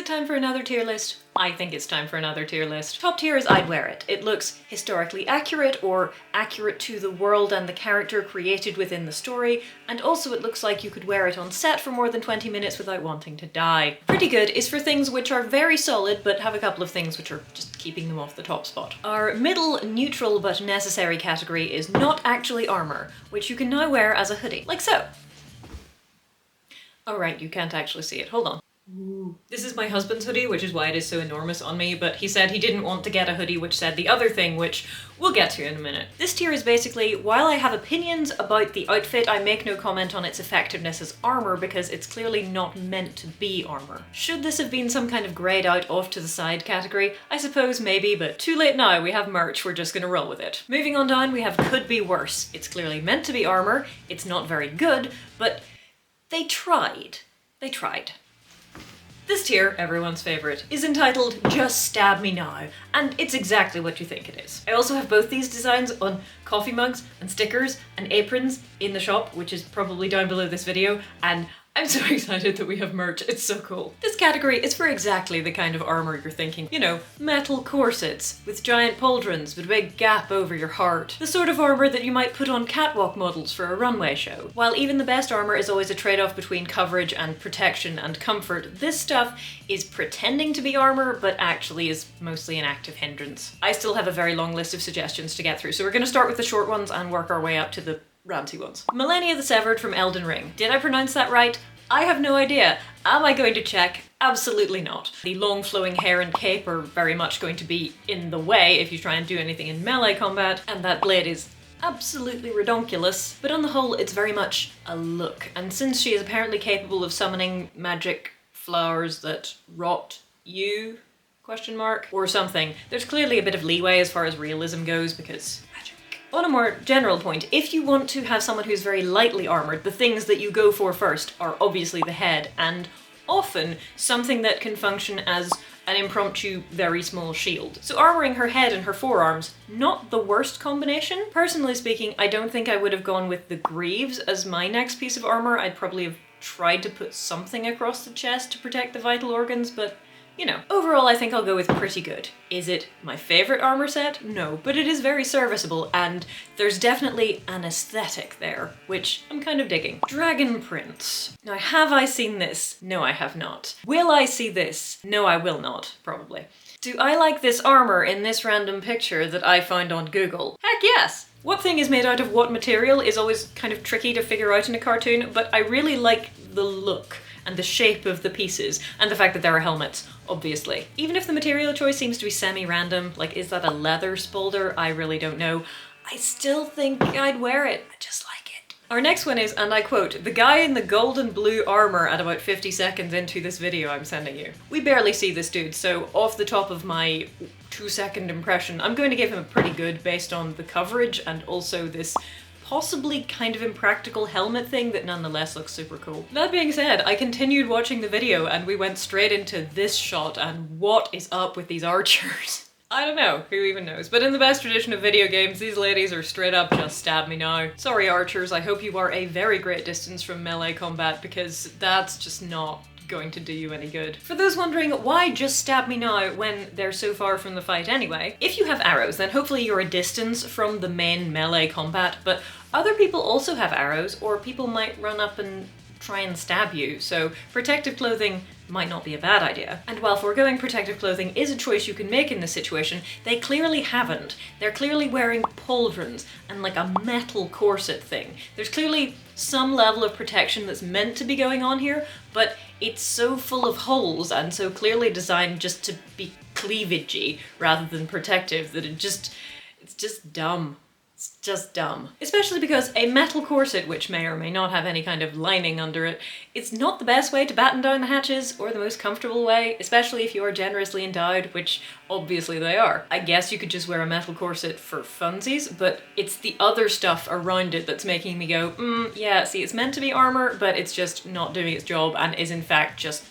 it time for another tier list? I think it's time for another tier list. Top tier is I'd wear it. It looks historically accurate, or accurate to the world and the character created within the story, and also it looks like you could wear it on set for more than 20 minutes without wanting to die. Pretty good is for things which are very solid but have a couple of things which are just keeping them off the top spot. Our middle, neutral but necessary category is not actually armor, which you can now wear as a hoodie, like so. Oh right, you can't actually see it, hold on. Ooh. This is my husband's hoodie, which is why it is so enormous on me, but he said he didn't want to get a hoodie which said the other thing, which we'll get to in a minute. This tier is basically, while I have opinions about the outfit, I make no comment on its effectiveness as armor because it's clearly not meant to be armor. Should this have been some kind of grayed out off to the side category? I suppose maybe, but too late now, we have merch, we're just gonna roll with it. Moving on down, we have could be worse. It's clearly meant to be armor, it's not very good, but they tried. They tried. This tier, everyone's favourite, is entitled Just Stab Me Now, and it's exactly what you think it is. I also have both these designs on coffee mugs and stickers and aprons in the shop, which is probably down below this video, and I'm so excited that we have merch, it's so cool. This category is for exactly the kind of armor you're thinking. You know, metal corsets with giant pauldrons with a big gap over your heart. The sort of armor that you might put on catwalk models for a runway show. While even the best armor is always a trade-off between coverage and protection and comfort, this stuff is pretending to be armor, but actually is mostly an active hindrance. I still have a very long list of suggestions to get through, so we're gonna start with the short ones and work our way up to the ranty ones. Malenia the Severed from Elden Ring. Did I pronounce that right? I have no idea. Am I going to check? Absolutely not. The long flowing hair and cape are very much going to be in the way if you try and do anything in melee combat, and that blade is absolutely redonkulous, but on the whole it's very much a look. And since she is apparently capable of summoning magic flowers that rot you, question mark, or something, there's clearly a bit of leeway as far as realism goes because magic. On a more general point, if you want to have someone who's very lightly armoured, the things that you go for first are obviously the head, and often something that can function as an impromptu, very small shield. So armouring her head and her forearms, not the worst combination. Personally speaking, I don't think I would have gone with the greaves as my next piece of armour. I'd probably have tried to put something across the chest to protect the vital organs, but you know, overall I think I'll go with pretty good. Is it my favourite armour set? No, but it is very serviceable, and there's definitely an aesthetic there, which I'm kind of digging. Dragon Prince. Now, have I seen this? No, I have not. Will I see this? No, I will not, probably. Do I like this armour in this random picture that I found on Google? Heck yes! What thing is made out of what material is always kind of tricky to figure out in a cartoon, but I really like the look and the shape of the pieces, and the fact that there are helmets, obviously. Even if the material choice seems to be semi-random, like is that a leather spolder? I really don't know. I still think I'd wear it. I just like it. Our next one is, and I quote, "The guy in the gold and blue armor" at about 50 seconds into this video I'm sending you. We barely see this dude, so off the top of my 2-second impression, I'm going to give him a pretty good based on the coverage and also this possibly kind of impractical helmet thing that nonetheless looks super cool. That being said, I continued watching the video and we went straight into this shot, and what is up with these archers? I don't know, who even knows? But in the best tradition of video games, these ladies are straight up just stab me now. Sorry archers, I hope you are a very great distance from melee combat because that's just not going to do you any good. For those wondering why just stab me now when they're so far from the fight anyway, if you have arrows then hopefully you're a distance from the main melee combat, but other people also have arrows, or people might run up and try and stab you, so protective clothing might not be a bad idea. And while foregoing protective clothing is a choice you can make in this situation, they clearly haven't. They're clearly wearing pauldrons and like a metal corset thing. There's clearly some level of protection that's meant to be going on here, but it's so full of holes and so clearly designed just to be cleavagey rather than protective that it's just dumb. It's just dumb. Especially because a metal corset, which may or may not have any kind of lining under it, it's not the best way to batten down the hatches or the most comfortable way, especially if you are generously endowed, which obviously they are. I guess you could just wear a metal corset for funsies, but it's the other stuff around it that's making me go, yeah, see, it's meant to be armor, but it's just not doing its job and is in fact just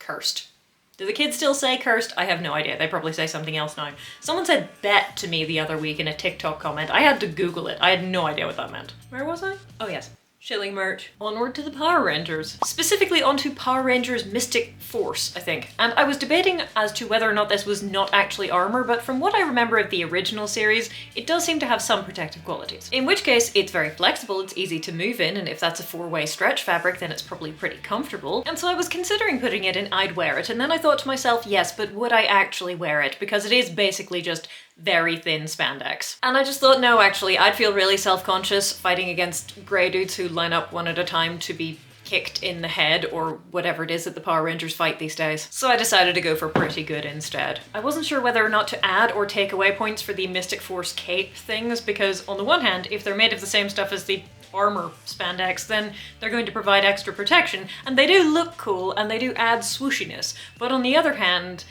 cursed. Do the kids still say cursed? I have no idea. They probably say something else now. Someone said bet to me the other week in a TikTok comment. I had to Google it. I had no idea what that meant. Where was I? Oh yes. Shilling merch. Onward to the Power Rangers. Specifically onto Power Rangers Mystic Force, I think. And I was debating as to whether or not this was not actually armor, but from what I remember of the original series, it does seem to have some protective qualities. In which case, it's very flexible, it's easy to move in, and if that's a 4-way stretch fabric, then it's probably pretty comfortable. And so I was considering putting it in I'd wear it, and then I thought to myself, yes, but would I actually wear it? Because it is basically just very thin spandex. And I just thought, no, actually, I'd feel really self-conscious fighting against grey dudes who line up one at a time to be kicked in the head or whatever it is that the Power Rangers fight these days. So I decided to go for pretty good instead. I wasn't sure whether or not to add or take away points for the Mystic Force cape things, because on the one hand, if they're made of the same stuff as the armor spandex, then they're going to provide extra protection, and they do look cool and they do add swooshiness. But on the other hand,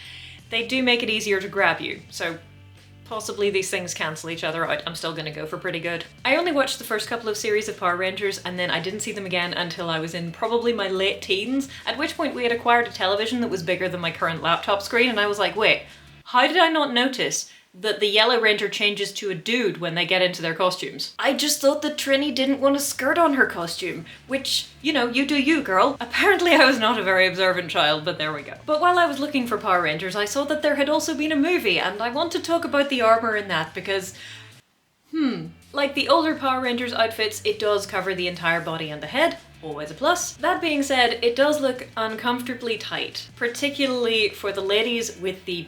they do make it easier to grab you, so possibly these things cancel each other out. I'm still gonna go for pretty good. I only watched the first couple of series of Power Rangers and then I didn't see them again until I was in probably my late teens, at which point we had acquired a television that was bigger than my current laptop screen, and I was like, wait, how did I not notice that the Yellow Ranger changes to a dude when they get into their costumes? I just thought that Trini didn't want a skirt on her costume, which, you know, you do you, girl. Apparently I was not a very observant child, but there we go. But while I was looking for Power Rangers, I saw that there had also been a movie, and I want to talk about the armor in that because, like the older Power Rangers outfits, it does cover the entire body and the head. Always a plus. That being said, it does look uncomfortably tight, particularly for the ladies with the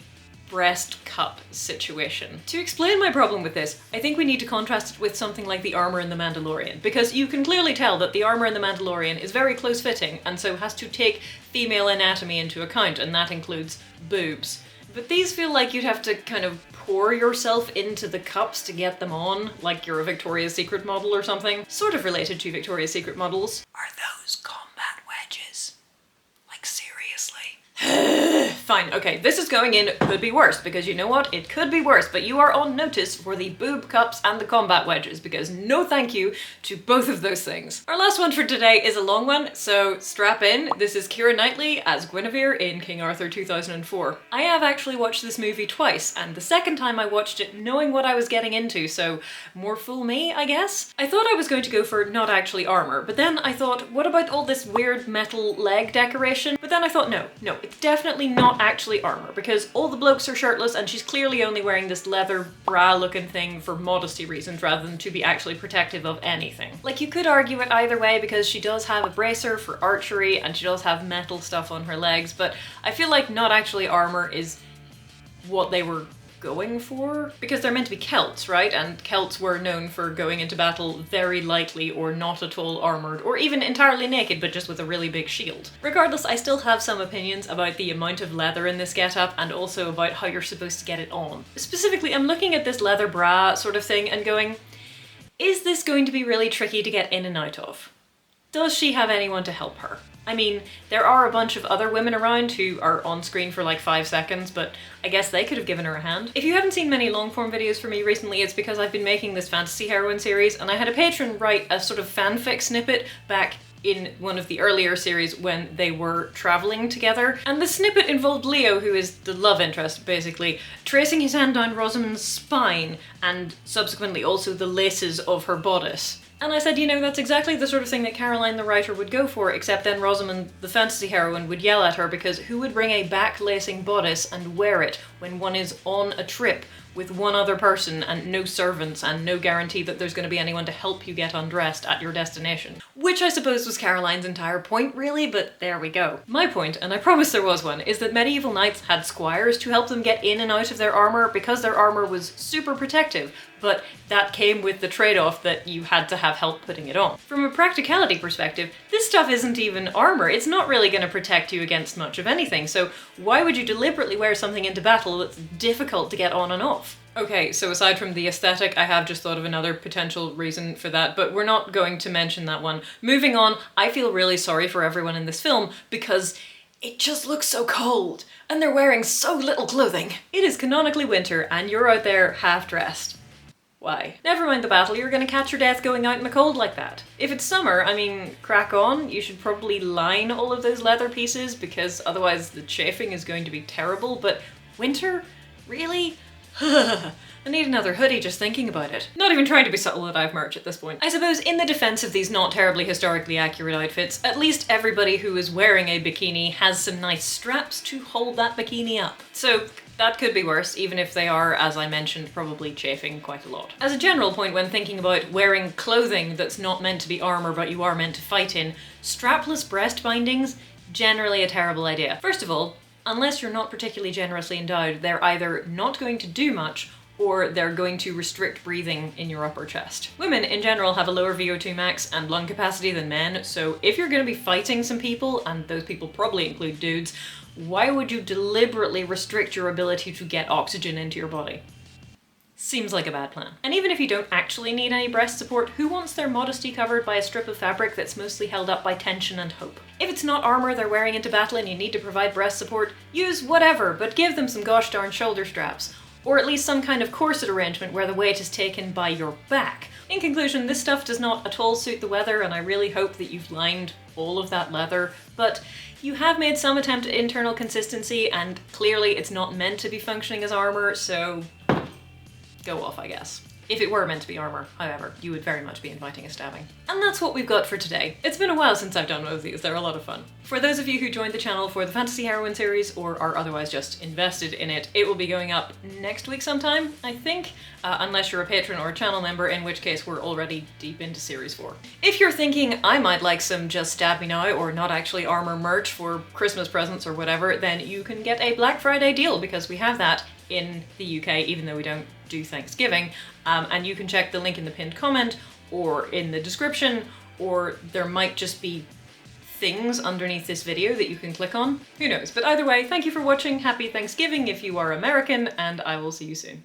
breast cup situation. To explain my problem with this, I think we need to contrast it with something like the armor in The Mandalorian, because you can clearly tell that the armor in The Mandalorian is very close-fitting and so has to take female anatomy into account, and that includes boobs. But these feel like you'd have to kind of pour yourself into the cups to get them on, like you're a Victoria's Secret model or something. Sort of related to Victoria's Secret models. Are those combat wedges? Like, seriously? Fine, okay, this is going in could be worse, because you know what? It could be worse, but you are on notice for the boob cups and the combat wedges, because no thank you to both of those things. Our last one for today is a long one, so strap in. This is Keira Knightley as Guinevere in King Arthur 2004. I have actually watched this movie twice, and the second time I watched it knowing what I was getting into, so more fool me, I guess? I thought I was going to go for not actually armor, but then I thought, what about all this weird metal leg decoration? But then I thought, no, it's definitely not actually armor, because all the blokes are shirtless and she's clearly only wearing this leather bra looking thing for modesty reasons rather than to be actually protective of anything. Like, you could argue it either way, because she does have a bracer for archery and she does have metal stuff on her legs, but I feel like not actually armor is what they were going for, because they're meant to be Celts, right? And Celts were known for going into battle very lightly or not at all armored, or even entirely naked but just with a really big shield. Regardless, I still have some opinions about the amount of leather in this getup and also about how you're supposed to get it on. Specifically, I'm looking at this leather bra sort of thing and going, is this going to be really tricky to get in and out of? Does she have anyone to help her? I mean, there are a bunch of other women around who are on screen for like 5 seconds, but I guess they could have given her a hand. If you haven't seen many long-form videos from me recently, it's because I've been making this Fantasy Heroine series, and I had a patron write a sort of fanfic snippet back in one of the earlier series when they were traveling together. And the snippet involved Leo, who is the love interest, basically, tracing his hand down Rosamund's spine and subsequently also the laces of her bodice. And I said, you know, that's exactly the sort of thing that Caroline the writer would go for, except then Rosamund, the fantasy heroine, would yell at her, because who would bring a back-lacing bodice and wear it when one is on a trip with one other person and no servants and no guarantee that there's going to be anyone to help you get undressed at your destination? Which I suppose was Caroline's entire point, really, but there we go. My point, and I promise there was one, is that medieval knights had squires to help them get in and out of their armor because their armor was super protective, but that came with the trade-off that you had to have help putting it on. From a practicality perspective, this stuff isn't even armor. It's not really going to protect you against much of anything, so why would you deliberately wear something into battle that's difficult to get on and off? Okay, so aside from the aesthetic, I have just thought of another potential reason for that, but we're not going to mention that one. Moving on, I feel really sorry for everyone in this film because it just looks so cold, and they're wearing so little clothing. It is canonically winter, and you're out there half-dressed. Why? Never mind the battle, you're gonna catch your death going out in the cold like that. If it's summer, I mean, crack on. You should probably line all of those leather pieces because otherwise the chafing is going to be terrible, but winter? Really? I need another hoodie just thinking about it. Not even trying to be subtle that I have merch at this point. I suppose in the defense of these not terribly historically accurate outfits, at least everybody who is wearing a bikini has some nice straps to hold that bikini up. So that could be worse, even if they are, as I mentioned, probably chafing quite a lot. As a general point when thinking about wearing clothing that's not meant to be armor but you are meant to fight in, strapless breast bindings, generally a terrible idea. First of all, unless you're not particularly generously endowed, they're either not going to do much or they're going to restrict breathing in your upper chest. Women in general have a lower VO2 max and lung capacity than men, so if you're going to be fighting some people, and those people probably include dudes, why would you deliberately restrict your ability to get oxygen into your body? Seems like a bad plan. And even if you don't actually need any breast support, who wants their modesty covered by a strip of fabric that's mostly held up by tension and hope? If it's not armor they're wearing into battle and you need to provide breast support, use whatever, but give them some gosh darn shoulder straps. Or at least some kind of corset arrangement where the weight is taken by your back. In conclusion, this stuff does not at all suit the weather, and I really hope that you've lined all of that leather, but you have made some attempt at internal consistency, and clearly it's not meant to be functioning as armor, so go off, I guess. If it were meant to be armor, however, you would very much be inviting a stabbing. And that's what we've got for today. It's been a while since I've done one of these, they're a lot of fun. For those of you who joined the channel for the Fantasy Heroine series, or are otherwise just invested in it, it will be going up next week sometime, I think, unless you're a patron or a channel member, in which case we're already deep into series 4. If you're thinking I might like some Just Stab Me Now or not actually armor merch for Christmas presents or whatever, then you can get a Black Friday deal, because we have that in the UK, even though we don't do Thanksgiving, and you can check the link in the pinned comment or in the description, or there might just be things underneath this video that you can click on. Who knows? But either way, thank you for watching, happy Thanksgiving if you are American, and I will see you soon.